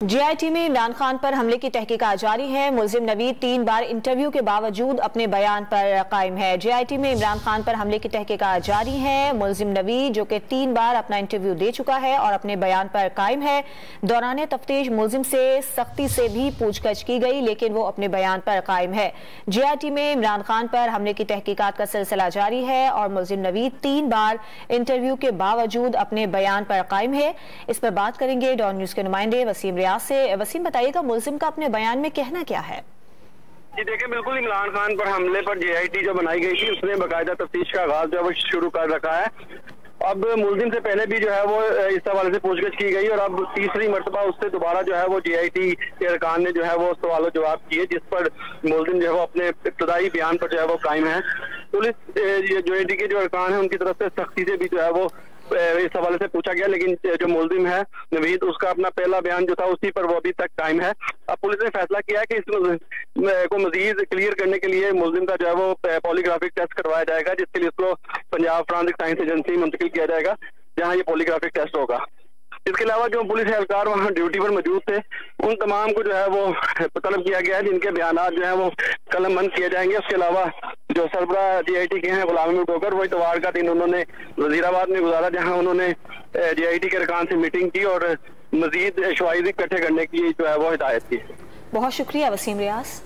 JIT में इमरान खान पर हमले की तहकीकात जारी है। मुलजिम नवीद 3 बार इंटरव्यू के बावजूद अपने बयान पर कायम है। JIT में इमरान खान पर हमले की तहकीकात जारी है। मुलजिम नवीद जो कि 3 बार अपना इंटरव्यू दे चुका है और अपने बयान पर कायम है। दौरान तफ्तीश मुलजिम से सख्ती से भी पूछताछ की गई, लेकिन वो अपने बयान पर कायम है। JIT में इमरान खान पर हमले की तहकीकात का सिलसिला जारी है और मुलजिम नवीद 3 बार इंटरव्यू के बावजूद अपने बयान पर कायम है। इस पर बात करेंगे डॉन न्यूज के नुमाइंदे वसीम से। वसीम, बताइएगा मुल्जिम का अपने बयान में कहना क्या है? जी देखिए, बिल्कुल इमरान खान पर हमले पर JIT जो बनाई गई थी उसने बाकायदा तफ्तीश का आगाज जो है वो शुरू कर रखा है। अब मुल्जिम से पहले भी जो है वो इस हवाले से पूछताछ की गई और अब तीसरी मरतबा उससे दोबारा जो है वो JIT के अरकान ने जो है वो सवालों जवाब किए, जिस पर मुल्जिम जो है वो अपने इब्तदाई बयान पर जो है वो कायम है। पुलिस JIT के जो अरकान है उनकी तरफ से सख्ती से भी जो है वो इस हवाले से पूछा गया, लेकिन जो मुल्जिम है नवीद उसका अपना पहला बयान जो था उसी पर वो अभी तक कायम है। अब पुलिस ने फैसला किया है कि इस को मजीद क्लियर करने के लिए मुल्जिम का जो है वो पॉलीग्राफिक टेस्ट करवाया जाएगा, जिसके लिए उसको पंजाब फोरेंसिक साइंस एजेंसी मुंतकिल किया जाएगा, जहाँ ये पॉलीग्राफिक टेस्ट होगा। इसके अलावा जो पुलिस एहलकार वहाँ ड्यूटी पर मौजूद थे उन तमाम को जो है वो तलब किया गया है, जिनके बयानात जो है वो कलमबंद किए जाएंगे। उसके अलावा जो सरबराह JIT के हैं गुलाम महमूद ठोकर, वो इतवार का दिन उन्होंने वजीराबाद में गुजारा, जहां उन्होंने JIT के अरकान से मीटिंग की और मजीद शवाहिद इकट्ठे करने की जो है वो हिदायत की। बहुत शुक्रिया वसीम रियाज।